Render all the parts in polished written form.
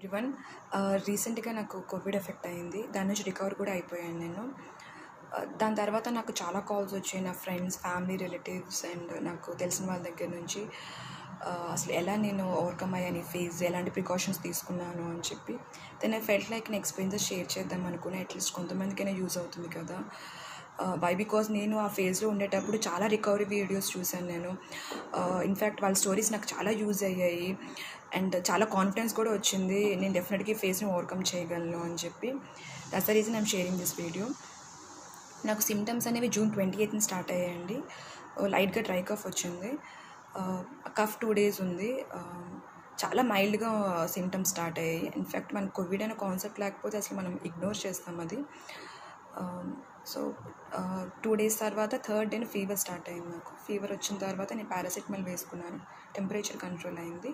Everyone రీసెంట్గా నాకు Covid effect అయింది. దాని నుంచి రికవర్ కూడా అయిపోయాను నేను. దాని తర్వాత నాకు చాలా కాల్స్ వచ్చాయి నా ఫ్రెండ్స్, ఫ్యామిలీ, రిలేటివ్స్ అండ్ నాకు తెలిసిన వాళ్ళ దగ్గర నుంచి. అసలు ఎలా నేను ఓవర్కమ్ అయ్యాను ఈ ఫేజ్, ఎలాంటి ప్రికాషన్స్ తీసుకున్నాను అని చెప్పి. దెన్ ఐ ఫెల్ట్ లైక్ నా ఎక్స్పీరియన్సెస్ షేర్ చేద్దాం అనుకుని, అట్లీస్ట్ కొంతమందికైనా యూజ్ అవుతుంది కదా. బికాజ్ నేను ఆ ఫేజ్లో ఉండేటప్పుడు చాలా రికవరీ వీడియోస్ చూశాను నేను. ఇన్ఫ్యాక్ట్ వాళ్ళ స్టోరీస్ నాకు చాలా యూజ్ అయ్యాయి అండ్ చాలా కాన్ఫిడెన్స్ కూడా వచ్చింది. నేను డెఫినెట్గా ఫేస్ని ఓవర్కమ్ చేయగలను అని చెప్పి. That's the reason I'm sharing this video. నాకు సిమ్టమ్స్ అనేవి June 28th స్టార్ట్ అయ్యాయండి. లైట్గా డ్రై కఫ్ వచ్చింది. కఫ్ 2 days ఉంది. చాలా మైల్డ్గా సిమ్టమ్స్ స్టార్ట్ అయ్యాయి. ఇన్ఫ్యాక్ట్ మనకు కోవిడ్ అనే కాన్సెప్ట్ లేకపోతే అసలు మనం ఇగ్నోర్ చేస్తాం అది. సో 2 days తర్వాత థర్డ్ డేని ఫీవర్ స్టార్ట్ అయింది నాకు. ఫీవర్ వచ్చిన తర్వాత నేను పారాసిటమాల్ వేసుకున్నాను. టెంపరేచర్ కంట్రోల్ అయింది.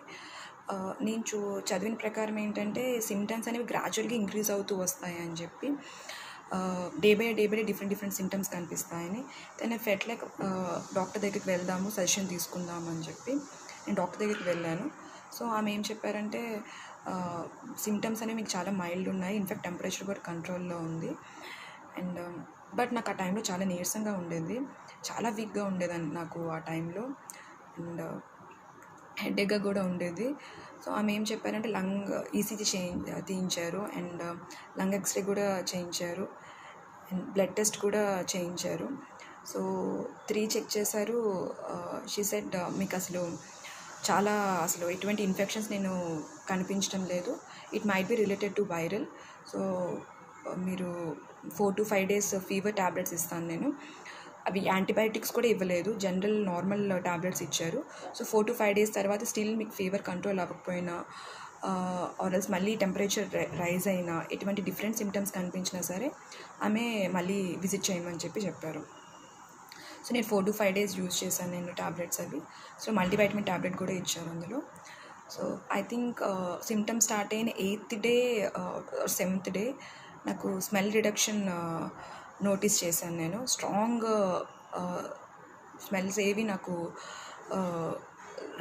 నేను చదివిన ప్రకారం ఏంటంటే సిమ్టమ్స్ అనేవి గ్రాడ్యువల్గా ఇంక్రీజ్ అవుతూ వస్తాయి అని చెప్పి, day by day different symptoms కనిపిస్తాయని. Then I felt like doctor దగ్గరికి వెళ్దాము, సజెషన్ తీసుకుందాము అని చెప్పి నేను డాక్టర్ దగ్గరికి వెళ్ళాను. సో ఆమె ఏం చెప్పారంటే, సిమ్టమ్స్ అనేవి మీకు చాలా మైల్డ్ ఉన్నాయి, ఇన్ఫ్యాక్ట్ టెంపరేచర్ కూడా కంట్రోల్లో ఉంది. అండ్ బట్ నాకు ఆ టైంలో చాలా నీరసంగా ఉండేది, చాలా వీక్గా ఉండేదాన్ని నాకు ఆ టైంలో. అండ్ హెడేక్గా కూడా ఉండేది. సో ఆమె ఏం చెప్పారంటే లంగ్ ఈసీజీ తీయించారు అండ్ లంగ్ ఎక్స్రే కూడా చేయించారు అండ్ బ్లడ్ టెస్ట్ కూడా చేయించారు. సో 3 చెక్ చేశారు. షీ సెడ్ మీకు అసలు ఎటువంటి ఇన్ఫెక్షన్స్ నేను కనిపించడం లేదు, it might be related to viral. So మీరు 4 to 5 days ఫీవర్ ట్యాబ్లెట్స్ ఇస్తాను నేను. అవి యాంటీబయాటిక్స్ కూడా ఇవ్వలేదు, జనరల్ నార్మల్ ట్యాబ్లెట్స్ ఇచ్చారు. సో 4 to 5 days తర్వాత స్టిల్ మీకు ఫీవర్ కంట్రోల్ అవ్వకపోయినా ఆర్ఎల్స్ మళ్ళీ టెంపరేచర్ రైజ్ అయినా, ఎటువంటి డిఫరెంట్ సిమ్టమ్స్ కనిపించినా సరే ఆమె మళ్ళీ విజిట్ చేయమని చెప్పారు. సో నేను 4 to 5 days యూజ్ చేశాను నేను ట్యాబ్లెట్స్ అవి. సో మల్టీవైటమిన్ ట్యాబ్లెట్ కూడా ఇచ్చారు అందులో. So I think symptoms start అయిన 8th day or 7th day నాకు స్మెల్ రిడక్షన్ నోటీస్ చేశాను నేను. స్ట్రాంగ్ స్మెల్స్ ఏవి నాకు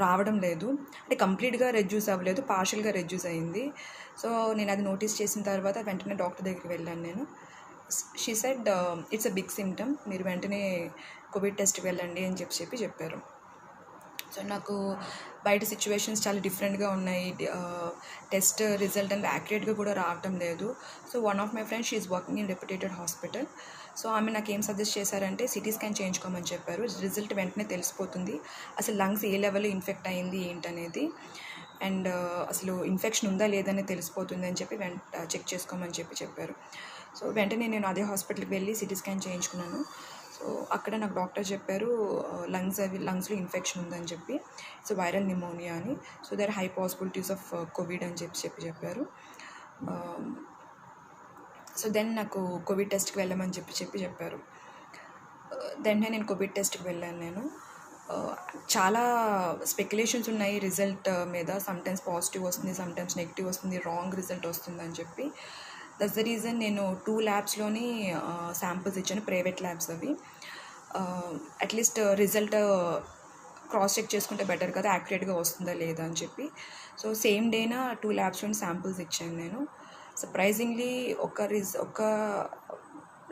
రావడం లేదు, అంటే కంప్లీట్గా రెడ్యూస్ అవ్వలేదు, పార్షియల్గా రెడ్యూస్ అయింది. సో నేను అది నోటీస్ చేసిన తర్వాత వెంటనే డాక్టర్ దగ్గరికి వెళ్ళాను నేను. She said it's a big symptom, మీరు వెంటనే కోవిడ్ టెస్ట్కి వెళ్ళండి అని చెప్పారు. సో నాకు బయట సిచ్యువేషన్స్ చాలా డిఫరెంట్గా ఉన్నాయి, టెస్ట్ రిజల్ట్ అండ్ యాక్యురేట్గా కూడా రావటం లేదు. So one of my friends she is working in reputed hospital. So ఆమె నాకు ఏం సజెస్ట్ చేశారంటే సిటీ స్కాన్ చేయించుకోమని చెప్పారు. రిజల్ట్ వెంటనే తెలిసిపోతుంది అసలు లంగ్స్ ఏ లెవెల్లో ఇన్ఫెక్ట్ అయింది ఏంటనేది, అండ్ అసలు ఇన్ఫెక్షన్ ఉందా లేదని తెలిసిపోతుంది అని చెప్పి చెక్ చేసుకోమని చెప్పారు. సో వెంటనే నేను అదే హాస్పిటల్కి వెళ్ళి సిటీ స్కాన్ చేయించుకున్నాను. సో అక్కడ నాకు డాక్టర్ చెప్పారు లంగ్స్లో ఇన్ఫెక్షన్ ఉందని చెప్పి, సో వైరల్ న్యూమోనియా అని. So there high possibilities of covid అని చెప్పారు. సో దెన్ నాకు కోవిడ్ టెస్ట్కి వెళ్ళమని చెప్పారు. దెన్ నేను కోవిడ్ టెస్ట్కి వెళ్ళాను నేను. చాలా స్పెక్యులేషన్స్ ఉన్నాయి రిజల్ట్ మీద. సమ్టైమ్స్ పాజిటివ్ వస్తుంది, సమ్టైమ్స్ నెగిటివ్ వస్తుంది, రాంగ్ రిజల్ట్ వస్తుంది అని చెప్పి. దట్స్ ద రీజన్ నేను 2 labsలోని శాంపుల్స్ ఇచ్చాను, ప్రైవేట్ ల్యాబ్స్ అవి. అట్లీస్ట్ రిజల్ట్ క్రాస్ చెక్ చేసుకుంటే బెటర్ కదా, యాక్యురేట్గా వస్తుందా లేదా అని చెప్పి. సో సేమ్ డేనా 2 labsలోని శాంపుల్స్ ఇచ్చాను నేను. సర్ప్రైజింగ్లీ ఒక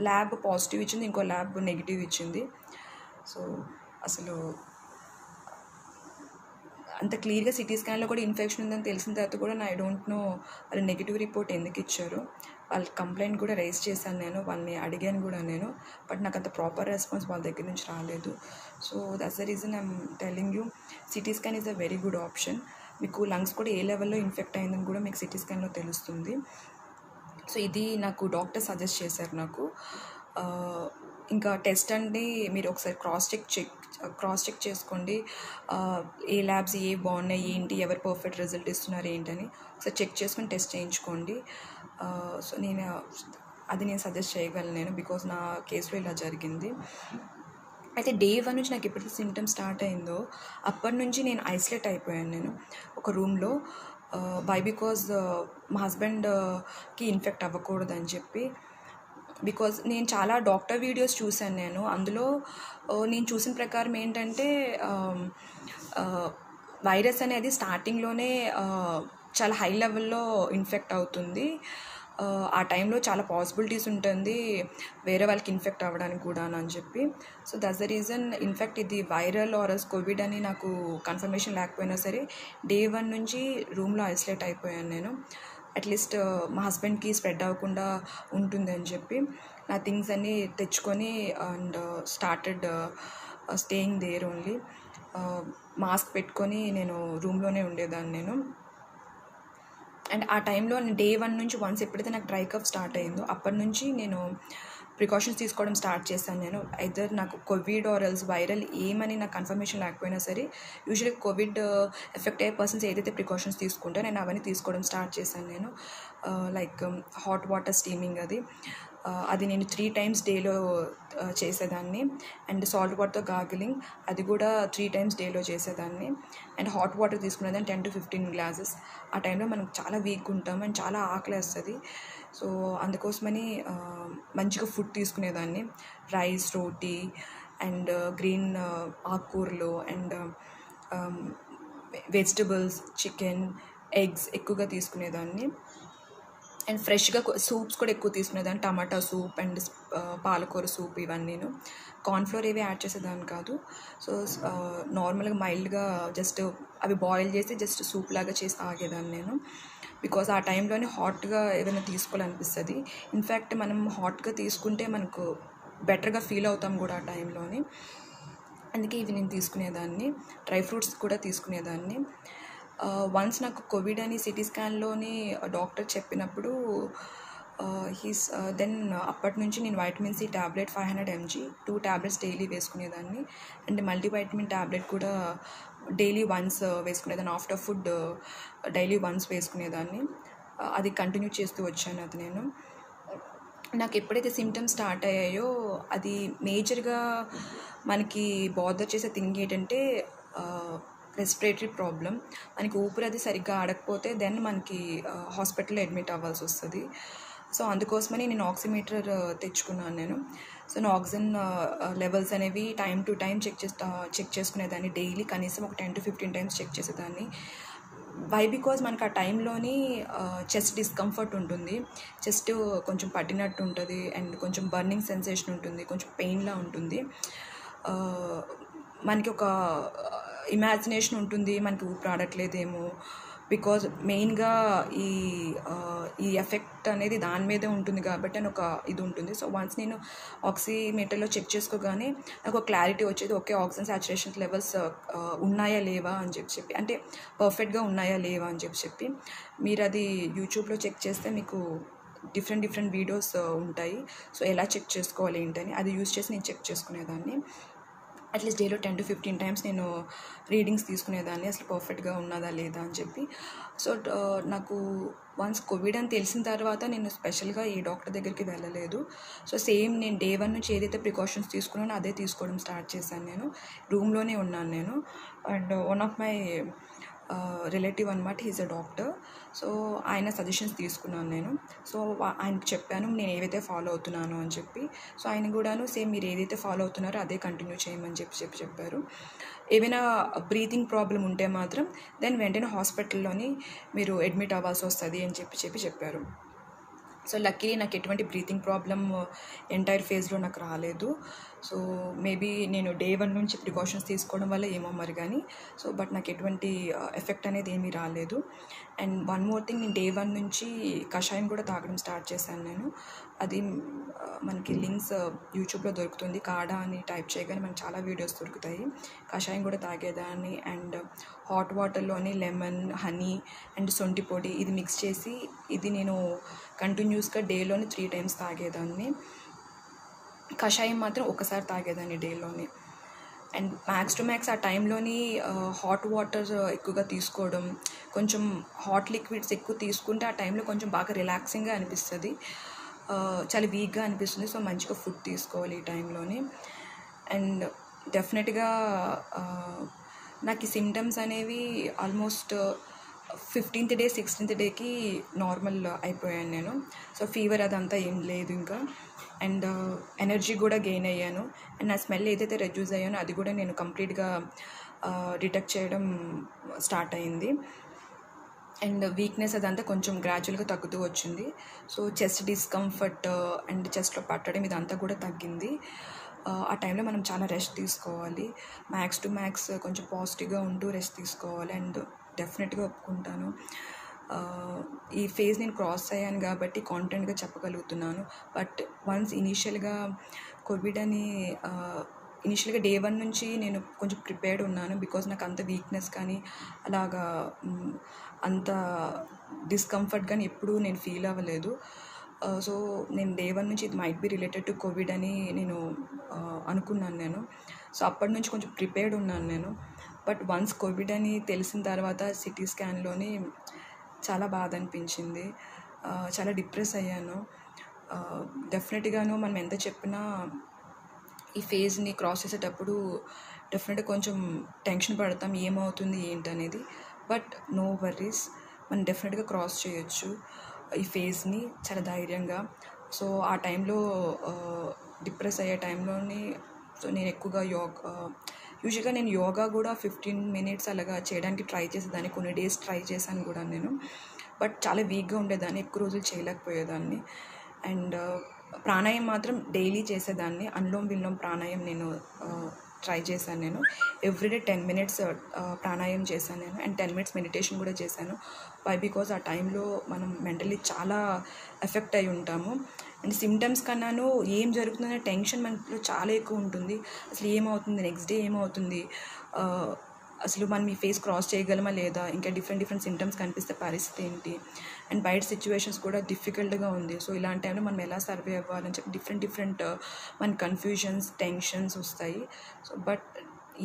ల్యాబ్ పాజిటివ్ ఇచ్చింది, ఇంకో ల్యాబ్ నెగిటివ్ ఇచ్చింది. సో అసలు అంత క్లియర్గా సిటీ స్కాన్లో కూడా ఇన్ఫెక్షన్ ఉందని తెలిసిన తర్వాత కూడా ఐ డోంట్ నో వాళ్ళు నెగిటివ్ రిపోర్ట్ ఎందుకు ఇచ్చారు. వాళ్ళ కంప్లైంట్ కూడా రైజ్ చేశాను నేను, వాళ్ళని అడిగాను కూడా నేను, బట్ నాకు అంత ప్రాపర్ రెస్పాన్స్ వాళ్ళ దగ్గర నుంచి రాలేదు. So that's the reason I'm telling you, CT scan is a very good option. మీకు లంగ్స్ కూడా ఏ లెవెల్లో ఇన్ఫెక్ట్ అయిందని కూడా మీకు సిటీ స్కాన్లో తెలుస్తుంది. సో ఇది నాకు డాక్టర్ సజెస్ట్ చేశారు నాకు. ఇంకా టెస్ట్ అండి మీరు ఒకసారి క్రాస్ చెక్ చేసుకోండి, ఏ ల్యాబ్స్ ఏ బాగున్నాయి ఏంటి, ఎవరు పర్ఫెక్ట్ రిజల్ట్ ఇస్తున్నారు ఏంటని ఒకసారి చెక్ చేసుకొని టెస్ట్ చేయించుకోండి. సో నేను సజెస్ట్ చేయగలను నేను, బికాజ్ నా కేసులో ఇలా జరిగింది. అయితే Day 1 నుంచి నాకు ఎప్పుడైతే సిమ్టమ్స్ స్టార్ట్ అయిందో అప్పటి నుంచి నేను ఐసోలేట్ అయిపోయాను నేను ఒక రూమ్లో. బికాజ్ మా హస్బెండ్కి ఇన్ఫెక్ట్ అవ్వకూడదని చెప్పి. బికాజ్ నేను చాలా డాక్టర్ వీడియోస్ చూశాను నేను, అందులో నేను చూసిన ప్రకారం ఏంటంటే వైరస్ అనేది స్టార్టింగ్లోనే చాలా హై లెవెల్లో ఇన్ఫెక్ట్ అవుతుంది. ఆ టైంలో చాలా పాసిబిలిటీస్ ఉంటుంది వేరే వాళ్ళకి ఇన్ఫెక్ట్ అవ్వడానికి కూడా అని చెప్పి. So that's the reason. In fact ఇది వైరల్ ఆర్ కోవిడ్ అని నాకు కన్ఫర్మేషన్ లేకపోయినా సరే డే 1 నుంచి రూమ్లో ఐసోలేట్ అయిపోయాను నేను. అట్లీస్ట్ మా హస్బెండ్కి స్ప్రెడ్ అవ్వకుండా ఉంటుంది అని చెప్పి నా థింగ్స్ అన్నీ తెచ్చుకొని and started staying there only. Mask పెట్టుకొని నేను రూమ్లోనే ఉండేదాన్ని నేను. అండ్ ఆ టైంలో నేను డే 1 నుంచి వన్స్ ఎప్పుడైతే నాకు డ్రై కఫ్ స్టార్ట్ అయిందో అప్పటి నుంచి నేను ప్రికాషన్స్ తీసుకోవడం స్టార్ట్ చేశాను నేను. ఐదర్ నాకు కోవిడ్ ఆర్ ఎల్స్ వైరల్ ఏమని నాకు కన్ఫర్మేషన్ లేకపోయినా సరే యూజువల్లీ కోవిడ్ ఎఫెక్ట్ అయ్యే పర్సన్స్ ఏదైతే ప్రికాషన్స్ తీసుకుంటో నేను అవన్నీ తీసుకోవడం స్టార్ట్ చేశాను నేను. లైక్ హాట్ వాటర్ స్టీమింగ్ అది నేను 3 times డేలో చేసేదాన్ని. అండ్ సాల్ట్ వాటర్తో గార్గిలింగ్ అది కూడా 3 times డేలో చేసేదాన్ని. అండ్ హాట్ వాటర్ తీసుకునేదాన్ని 10 to 15 glasses. ఆ టైంలో మనం చాలా వీక్గా ఉంటాం అండ్ చాలా ఆకలి వేస్తుంది. సో అందుకోసమని మంచిగా ఫుడ్ తీసుకునేదాన్ని. రైస్, రోటీ అండ్ గ్రీన్ ఆకుకూరలు అండ్ వెజిటబుల్స్, చికెన్, ఎగ్స్ ఎక్కువగా తీసుకునేదాన్ని. అండ్ ఫ్రెష్గా సూప్స్ కూడా ఎక్కువ తీసుకునేదాన్ని. టమాటా సూప్ అండ్ పాలకూర సూప్ ఇవన్నీను. కార్న్ఫ్లోర్ ఏవి యాడ్ చేసేదాన్ని కాదు. సో నార్మల్గా మైల్డ్గా జస్ట్ అవి బాయిల్ చేసి జస్ట్ సూప్ లాగా చేసి తాగేదాన్ని నేను. బికాజ్ ఆ టైంలోనే హాట్గా ఏదైనా తీసుకోవాలనిపిస్తుంది. ఇన్ఫ్యాక్ట్ మనం హాట్గా తీసుకుంటే మనకు బెటర్గా ఫీల్ అవుతాం కూడా ఆ టైంలోని. అందుకే ఇవి నేను తీసుకునేదాన్ని. డ్రై ఫ్రూట్స్ కూడా తీసుకునేదాన్ని. వన్స్ నాకు కోవిడ్ అని సిటీ స్కాన్లోని డాక్టర్ చెప్పినప్పుడు దెన్ అప్పటి నుంచి నేను vitamin C tablet 500 mg 2 tablets daily వేసుకునేదాన్ని. అండ్ మల్టీవైటమిన్ ట్యాబ్లెట్ కూడా డైలీ వన్స్ వేసుకునేదాన్ని. ఆఫ్టర్ ఫుడ్ డైలీ వన్స్ వేసుకునేదాన్ని. అది కంటిన్యూ చేస్తూ వచ్చాను అది నేను. నాకు ఎప్పుడైతే సిమ్టమ్స్ స్టార్ట్ అయ్యాయో అది మేజర్గా మనకి బాదర్ చేసే థింగ్ ఏంటంటే రెస్పిరేటరీ ప్రాబ్లం. మనకి ఊపిరి అది సరిగ్గా ఆడకపోతే దెన్ మనకి హాస్పిటల్లో అడ్మిట్ అవ్వాల్సి వస్తుంది. సో అందుకోసమని నేను ఆక్సిమీటర్ తెచ్చుకున్నాను నేను. సో నా ఆక్సిజన్ లెవెల్స్ అనేవి టైం టు టైం చెక్ చేసుకునేదాన్ని. డైలీ కనీసం ఒక 10 to 15 times చెక్ చేసేదాన్ని. వై బికాజ్ మనకు ఆ టైంలోని చెస్ట్ డిస్కంఫర్ట్ ఉంటుంది. చెస్ట్ కొంచెం పట్టినట్టు ఉంటుంది అండ్ కొంచెం బర్నింగ్ సెన్సేషన్ ఉంటుంది, కొంచెం పెయిన్లా ఉంటుంది. మనకి ఒక ఇమాజినేషన్ ఉంటుంది మనకి ఊపిరి ఆడట్లేదేమో. బికాజ్ మెయిన్గా ఈ ఎఫెక్ట్ అనేది దాని మీదే ఉంటుంది కాబట్టి అని ఒక ఇది ఉంటుంది. సో వన్స్ నేను ఆక్సిమీటర్లో చెక్ చేసుకోగానే నాకు ఒక క్లారిటీ వచ్చేది. ఓకే, ఆక్సిజన్ సాచురేషన్ లెవెల్స్ ఉన్నాయా లేవా అని చెప్పి, అంటే పర్ఫెక్ట్గా ఉన్నాయా లేవా అని చెప్పి మీరు అది యూట్యూబ్లో చెక్ చేస్తే మీకు డిఫరెంట్ వీడియోస్ ఉంటాయి. సో ఎలా చెక్ చేసుకోవాలి ఏంటని అది యూజ్ చేసి నేను చెక్ చేసుకునేదాన్ని. అట్లీస్ట్ డేలో 10 to 15 times నేను రీడింగ్స్ తీసుకునేదాన్ని అసలు పర్ఫెక్ట్గా ఉన్నదా లేదా అని చెప్పి. సో నాకు వన్స్ కోవిడ్ అని తెలిసిన తర్వాత నేను స్పెషల్గా ఏ డాక్టర్ దగ్గరికి వెళ్ళలేదు. సో సేమ్ నేను డే 1 నుంచి ఏదైతే ప్రికాషన్స్ తీసుకున్నానో అదే తీసుకోవడం స్టార్ట్ చేశాను నేను. రూమ్లోనే ఉన్నాను నేను. And one of my relative అనమాట, హీజ్ అ డాక్టర్. సో ఆయన సజెషన్స్ తీసుకున్నాను నేను. సో ఆయనకు చెప్పాను నేను ఏవైతే ఫాలో అవుతున్నానో అని చెప్పి. సో ఆయన కూడాను సేమ్ మీరు ఏదైతే ఫాలో అవుతున్నారో అదే కంటిన్యూ చేయమని చెప్పారు. ఏవైనా బ్రీతింగ్ ప్రాబ్లం ఉంటే మాత్రం దెన్ వెంటనే హాస్పిటల్లోని మీరు అడ్మిట్ అవ్వాల్సి వస్తుంది అని చెప్పారు. సో లక్కీ నాకు ఎటువంటి బ్రీతింగ్ ప్రాబ్లమ్ ఎంటైర్ ఫేజ్లో నాకు రాలేదు. సో మేబీ నేను డే 1 నుంచి ప్రికాషన్స్ తీసుకోవడం వల్ల ఏమో మరి కానీ. సో బట్ నాకు ఎటువంటి ఎఫెక్ట్ అనేది ఏమీ రాలేదు. అండ్ వన్ మోర్ థింగ్, నేను డే 1 నుంచి కషాయం కూడా తాగడం స్టార్ట్ చేశాను నేను. అది మనకి లింక్స్ యూట్యూబ్లో దొరుకుతుంది. కాడా అని టైప్ చేయగానే మనకు చాలా వీడియోస్ దొరుకుతాయి. కషాయం కూడా తాగేదాన్ని. అండ్ హాట్ వాటర్లోని లెమన్, హనీ అండ్ సొంటి పొడి ఇది మిక్స్ చేసి ఇది నేను కంటిన్యూస్గా డేలోని 3 times తాగేదాన్ని. కషాయం మాత్రం ఒకసారి తాగేదాన్ని డేలోని. అండ్ మ్యాక్స్ టు మ్యాక్స్ ఆ టైంలోని హాట్ వాటర్ ఎక్కువగా తీసుకోవడం, కొంచెం హాట్ లిక్విడ్స్ ఎక్కువ తీసుకుంటే ఆ టైంలో కొంచెం బాగా రిలాక్సింగ్గా అనిపిస్తుంది, చాలా వీక్గా అనిపిస్తుంది. సో మంచిగా ఫుడ్ తీసుకోవాలి ఈ టైంలోని. అండ్ డెఫినెట్గా నాకు ఈ సిమ్టమ్స్ అనేవి almost 15th day 16th dayకి normal అయిపోయాను నేను. సో ఫీవర్ అదంతా ఏం లేదు ఇంకా. అండ్ ఎనర్జీ కూడా గెయిన్ అయ్యాను. అండ్ నా స్మెల్ ఏదైతే రెడ్యూస్ అయ్యానో అది కూడా నేను కంప్లీట్గా డిటెక్ట్ చేయడం స్టార్ట్ అయింది. అండ్ వీక్నెస్ అదంతా కొంచెం గ్రాడ్యువల్గా తగ్గుతూ వచ్చింది. సో చెస్ట్ డిస్కంఫర్ట్ అండ్ చెస్ట్లో పట్టడం ఇదంతా కూడా తగ్గింది. ఆ టైంలో మనం చాలా రెస్ట్ తీసుకోవాలి. మ్యాక్స్ టు మ్యాక్స్ కొంచెం పాజిటివ్గా ఉంటూ రెస్ట్ తీసుకోవాలి. అండ్ డెఫినెట్గా ఒప్పుకుంటాను, ఈ ఫేజ్ నేను క్రాస్ అయ్యాను కాబట్టి కాన్ఫిడెంట్గా చెప్పగలుగుతున్నాను. బట్ వన్స్ కోవిడ్ అని ఇనిషియల్గా డే 1 నుంచి నేను కొంచెం ప్రిపేర్డ్ ఉన్నాను. బికాజ్ నాకు అంత వీక్నెస్ కానీ అలాగా అంత డిస్కంఫర్ట్ కానీ ఎప్పుడూ నేను ఫీల్ అవ్వలేదు. సో నేను డే 1 నుంచి ఇది might be related to Covid అని నేను అనుకున్నాను నేను. సో అప్పటి నుంచి కొంచెం ప్రిపేర్డ్ ఉన్నాను నేను. బట్ వన్స్ కోవిడ్ అని తెలిసిన తర్వాత సిటీ స్కాన్లోని చాలా బాధ అనిపించింది. చాలా డిప్రెస్ అయ్యాను. డెఫినెట్గాను మనం ఎంత చెప్పినా ఈ ఫేజ్ని క్రాస్ చేసేటప్పుడు డెఫినెట్గా కొంచెం టెన్షన్ పడతాం, ఏమవుతుంది ఏంటనేది. బట్ నో వర్రీస్, మనం డెఫినెట్గా క్రాస్ చేయొచ్చు ఈ ఫేజ్ని చాలా ధైర్యంగా. సో ఆ టైంలో డిప్రెస్ అయ్యే టైంలోని సో నేను ఎక్కువగా యూజువల్గా నేను యోగా కూడా 15 minutes అలాగా చేయడానికి ట్రై చేసేదాన్ని. కొన్ని డేస్ ట్రై చేశాను కూడా నేను. బట్ చాలా వీక్గా ఉండేదాన్ని, ఎక్కువ రోజులు చేయలేకపోయేదాన్ని. అండ్ ప్రాణాయామం మాత్రం డైలీ చేసేదాన్ని. అనులోమ్ విలోమ్ ప్రాణాయామం నేను ట్రై చేశాను. నేను ఎవ్రీడే 10 minutes ప్రాణాయామం చేశాను నేను. అండ్ 10 minutes మెడిటేషన్ కూడా చేశాను. బికాజ్ ఆ టైంలో మనం మెంటలీ చాలా ఎఫెక్ట్ అయి ఉంటాము. అండ్ సిమ్టమ్స్ కన్నాను ఏం జరుగుతుందనే టెన్షన్ మనలో చాలా ఎక్కువ ఉంటుంది. అసలు ఏమవుతుంది, నెక్స్ట్ డే ఏమవుతుంది, అసలు మనం ఈ ఫేస్ క్రాస్ చేయగలమా లేదా, ఇంకా డిఫరెంట్ సిమ్టమ్స్ కనిపిస్తే పరిస్థితి ఏంటి, అండ్ బయట సిచ్యువేషన్స్ కూడా డిఫికల్ట్గా ఉంది. సో ఇలాంటి టైంలో మనం ఎలా సర్వే అవ్వాలని చెప్పి డిఫరెంట్ మన కన్ఫ్యూజన్స్, టెన్షన్స్ వస్తాయి. సో బట్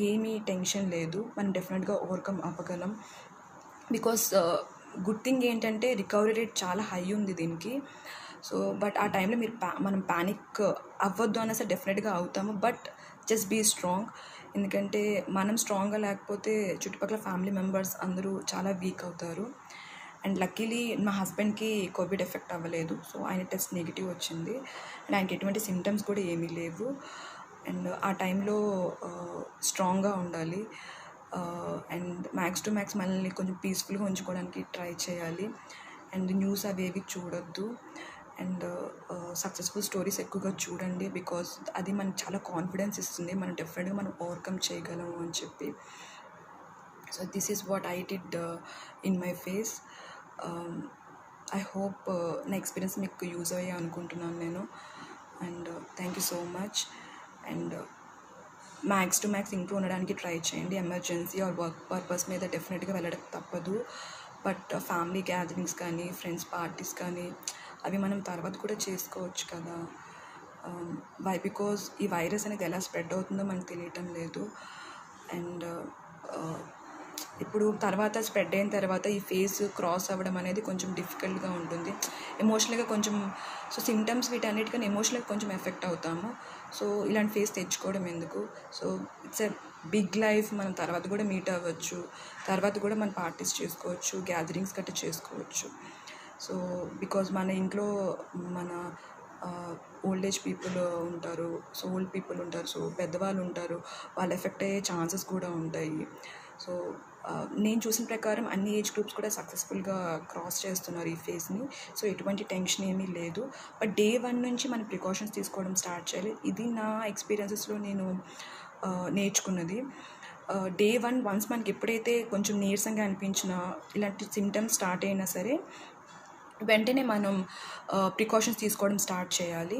ఏమీ టెన్షన్ లేదు, మనం డెఫినెట్గా ఓవర్కమ్ అవ్వగలం. బికాస్ గుడ్ థింగ్ ఏంటంటే రికవరీ రేట్ చాలా హై ఉంది దీనికి. సో బట్ ఆ టైంలో మనం ప్యానిక్ అవ్వద్దు అనేసి డెఫినెట్గా అవుతాము. But just be strong. ఎందుకంటే మనం స్ట్రాంగ్గా లేకపోతే చుట్టుపక్కల ఫ్యామిలీ మెంబర్స్ అందరూ చాలా వీక్ అవుతారు. అండ్ లక్కీలీ మా హస్బెండ్కి కోవిడ్ ఎఫెక్ట్ అవ్వలేదు. సో ఆయన టెస్ట్ నెగిటివ్ వచ్చింది. అండ్ ఆయనకి ఎటువంటి సిమ్టమ్స్ కూడా ఏమీ లేవు. అండ్ ఆ టైంలో స్ట్రాంగ్గా ఉండాలి. అండ్ మ్యాక్స్ టు మ్యాక్స్ మనల్ని కొంచెం పీస్ఫుల్గా ఉంచుకోవడానికి ట్రై చేయాలి. అండ్ న్యూస్ అవేవి చూడొద్దు. అండ్ సక్సెస్ఫుల్ స్టోరీస్ ఎక్కువగా చూడండి. బికాజ్ అది మనకు చాలా కాన్ఫిడెన్స్ ఇస్తుంది, మనం డెఫినెట్గా మనం ఓవర్కమ్ చేయగలము అని చెప్పి. So this is what I did in my face. I hope నా ఎక్స్పీరియన్స్ మీకు యూజ్ అయ్యే అనుకుంటున్నాను నేను. And thank you so much. And max to max ఇంట్లో ఉండడానికి ట్రై చేయండి. ఎమర్జెన్సీ ఆర్ వర్క్ పర్పస్ మీద డెఫినెట్గా వెళ్ళడం తప్పదు. బట్ ఫ్యామిలీ గ్యాదరింగ్స్ కానీ, ఫ్రెండ్స్ పార్టీస్ కానీ అవి మనం తర్వాత కూడా చేసుకోవచ్చు కదా. బికాజ్ ఈ వైరస్ అనేది ఎలా స్ప్రెడ్ అవుతుందో మనకు తెలియటం లేదు. అండ్ ఇప్పుడు తర్వాత స్ప్రెడ్ అయిన తర్వాత ఈ ఫేస్ క్రాస్ అవ్వడం అనేది కొంచెం డిఫికల్ట్గా ఉంటుంది. ఎమోషనల్గా కొంచెం సో సిమ్టమ్స్ వీటన్నిటికన్నా ఎమోషనల్గా కొంచెం ఎఫెక్ట్ అవుతాము. సో ఇలాంటి ఫేస్ తెచ్చుకోవడం ఎందుకు. So it's a big life. మనం తర్వాత కూడా మీట్ అవ్వచ్చు, తర్వాత కూడా మనం పార్టీస్ చేసుకోవచ్చు, గ్యాదరింగ్స్ గట్రా చేసుకోవచ్చు. సో బికాజ్ మన ఇంట్లో మన ఓల్డ్ ఏజ్ పీపుల్ ఉంటారు, సో ఓల్డ్ పీపుల్ ఉంటారు, సో పెద్దవాళ్ళు ఉంటారు, వాళ్ళు ఎఫెక్ట్ అయ్యే ఛాన్సెస్ కూడా ఉంటాయి. సో నేను చూసిన ప్రకారం అన్ని ఏజ్ గ్రూప్స్ కూడా సక్సెస్ఫుల్గా క్రాస్ చేస్తున్నారు ఈ ఫేజ్ని. సో ఎటువంటి టెన్షన్ ఏమీ లేదు. బట్ డే 1 నుంచి మనం ప్రికాషన్స్ తీసుకోవడం స్టార్ట్ చేయాలి. ఇది నా ఎక్స్పీరియన్సెస్లో నేను నేర్చుకున్నది. డే 1 వన్స్ మనకి ఎప్పుడైతే కొంచెం నీరసంగా అనిపించినా, ఇలాంటి సిమ్టమ్స్ స్టార్ట్ అయినా సరే వెంటనే మనం ప్రికాషన్స్ తీసుకోవడం స్టార్ట్ చేయాలి.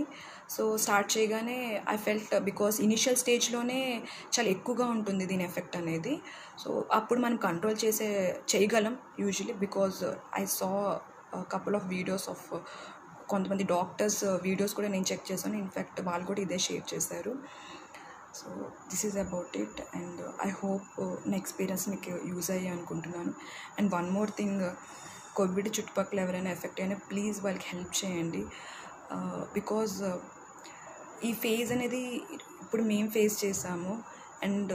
సో స్టార్ట్ చేయగానే ఐ ఫెల్ట్ బికాస్ ఇనిషియల్ స్టేజ్లోనే చాలా ఎక్కువగా ఉంటుంది దీని ఎఫెక్ట్ అనేది. సో అప్పుడు మనం కంట్రోల్ చేయగలం usually. Because I saw couple of videos of కొంతమంది డాక్టర్స్ వీడియోస్ కూడా నేను చెక్ చేశాను. ఇన్ఫ్యాక్ట్ వాళ్ళు కూడా ఇదే షేర్ చేశారు. So this is about it. And I hope నా ఎక్స్పీరియన్స్ మీకు యూజ్ అయ్యే అనుకుంటున్నాను. And one more thing, Covid చుట్టుపక్కల ఎవరైనా ఎఫెక్ట్ అయినా ప్లీజ్ వాళ్ళకి హెల్ప్ చేయండి. బికాజ్ ఈ ఫేజ్ అనేది ఇప్పుడు మేము ఫేస్ చేసాము. అండ్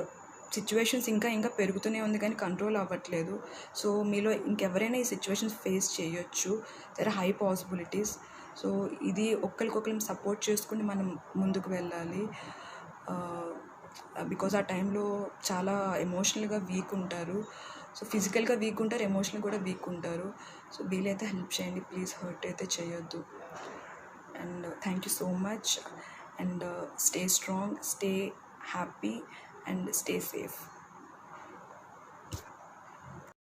సిచ్యువేషన్స్ ఇంకా పెరుగుతూనే ఉంది కానీ కంట్రోల్ అవ్వట్లేదు. సో మీలో ఇంకెవరైనా ఈ సిచ్యువేషన్స్ ఫేస్ చేయొచ్చు. There are high possibilities. So ఇది ఒకరికొకరు సపోర్ట్ చేసుకుని మనం ముందుకు వెళ్ళాలి. బికాజ్ ఆ టైంలో చాలా ఎమోషనల్గా వీక్ ఉంటారు. సో ఫిజికల్గా వీక్ ఉంటారు, ఎమోషనల్ కూడా వీక్ ఉంటారు. సో వీలైతే హెల్ప్ చేయండి ప్లీజ్, హర్ట్ అయితే చేయొద్దు. And thank you so much. And stay strong, stay happy and stay safe.